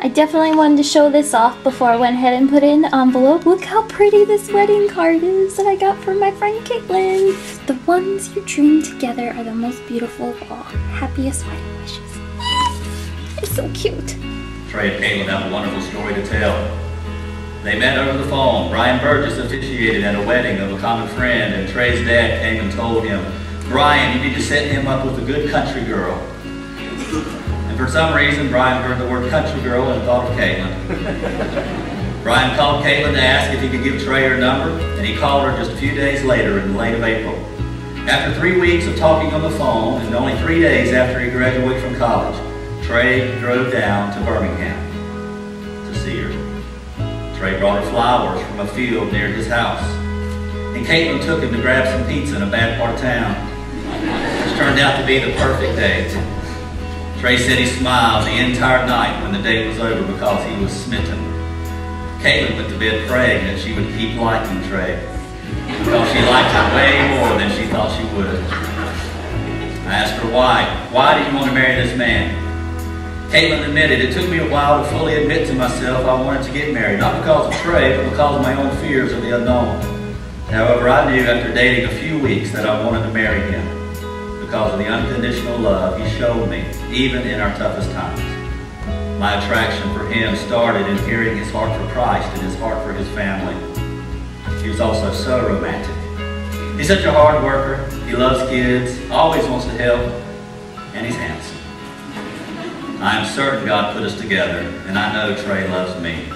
I definitely wanted to show this off before I went ahead and put it in the envelope. Look how pretty this wedding card is that I got from my friend Caitlin. The ones you dream together are the most beautiful of all. Happiest wedding wishes. It's so cute. Trey and Caitlin have a wonderful story to tell. They met over the phone. Brian Burgess officiated at a wedding of a common friend, and Trey's dad came and told him, "Brian, you need to set him up with a good country girl." And for some reason, Brian heard the word country girl and thought of Caitlin. Brian called Caitlin to ask if he could give Trey her number, and he called her just a few days later in the late of April. After 3 weeks of talking on the phone, and only 3 days after he graduated from college, Trey drove down to Birmingham to see her. Trey brought her flowers from a field near his house, and Caitlin took him to grab some pizza in a bad part of town, which turned out to be the perfect date. Trey said he smiled the entire night when the date was over because he was smitten. Caitlin went to bed praying that she would keep liking Trey because she liked him way more than she thought she would. I asked her why. Why do you want to marry this man? Caitlin admitted, "It took me a while to fully admit to myself I wanted to get married, not because of Trey, but because of my own fears of the unknown. However, I knew after dating a few weeks that I wanted to marry him because of the unconditional love he showed me, even in our toughest times. My attraction for him started in hearing his heart for Christ and his heart for his family. He was also so romantic. He's such a hard worker, he loves kids, always wants to help, and he's handsome. I am certain God put us together, and I know Trey loves me.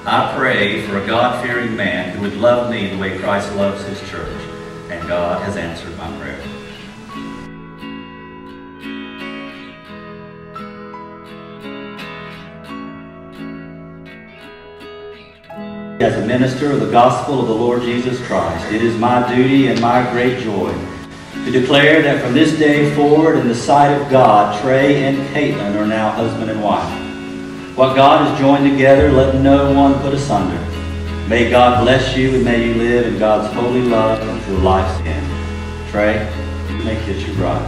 I pray for a God-fearing man who would love me the way Christ loves his church, and God has answered my prayer." As a minister of the gospel of the Lord Jesus Christ, it is my duty and my great joy to declare that from this day forward, in the sight of God, Trey and Caitlin are now husband and wife. What God has joined together, let no one put asunder. May God bless you, and may you live in God's holy love until life's end. Trey, you may kiss your bride.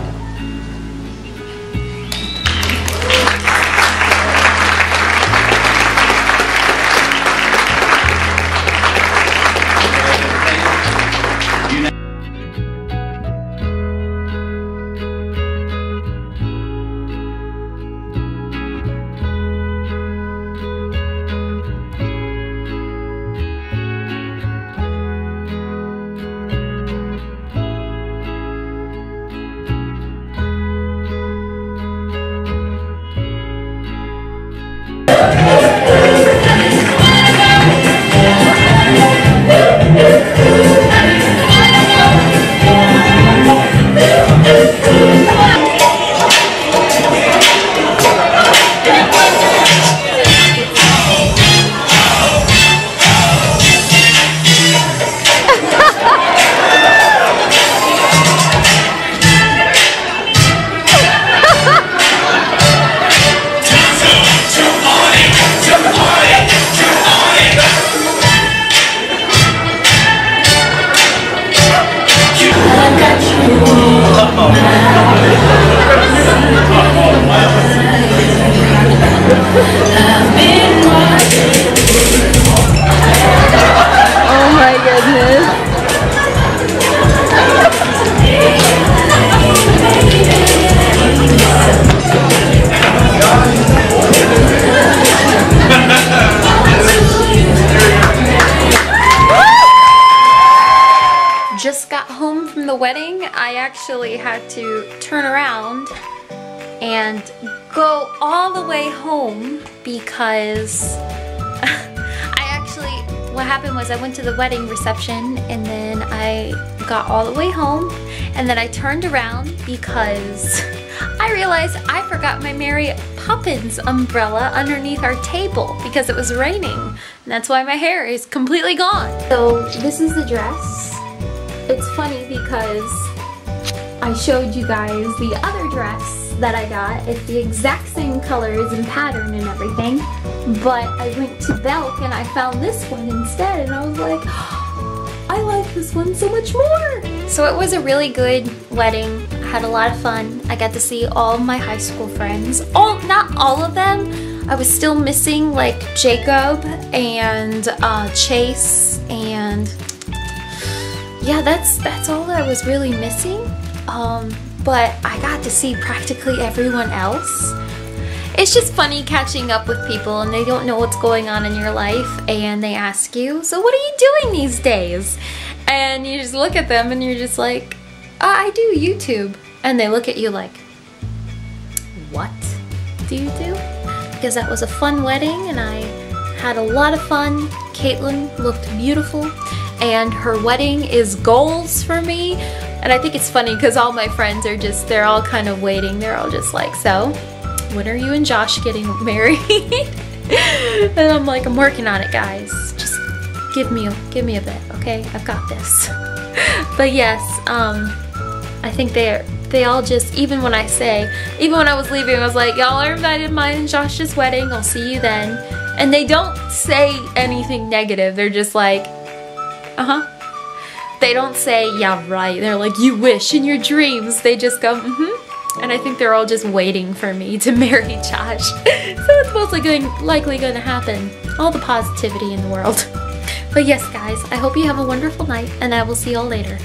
Wedding, I actually had to turn around and go all the way home because what happened was I went to the wedding reception and then I got all the way home and then I turned around because I realized I forgot my Mary Poppins umbrella underneath our table because it was raining, and that's why my hair is completely gone. So this is the dress. It's funny because I showed you guys the other dress that I got. It's the exact same colors and pattern and everything, but I went to Belk and I found this one instead and I was like, oh, I like this one so much more. So it was a really good wedding. I had a lot of fun. I got to see all of my high school friends. Not all of them. I was still missing like Jacob and Chase, and yeah, that's all I was really missing. But I got to see practically everyone else. It's just funny catching up with people and they don't know what's going on in your life and they ask you, so what are you doing these days? And you just look at them and you're just like, I do YouTube. And they look at you like, what do you do? Because that was a fun wedding and I had a lot of fun. Caitlin looked beautiful and her wedding is goals for me. And I think it's funny because all my friends are just, they're all kind of waiting. They're all just like, so when are you and Josh getting married? And I'm like, I'm working on it, guys. Just give me a bit, okay? I've got this. But yes, I think they all just, even when I was leaving, I was like, y'all are invited to mine and Josh's wedding. I'll see you then. And they don't say anything negative. They're just like, They don't say, yeah, right. They're like, you wish in your dreams. They just go, And I think they're all just waiting for me to marry Josh. So it's mostly likely going to happen. All the positivity in the world. But yes, guys, I hope you have a wonderful night, and I will see y'all later.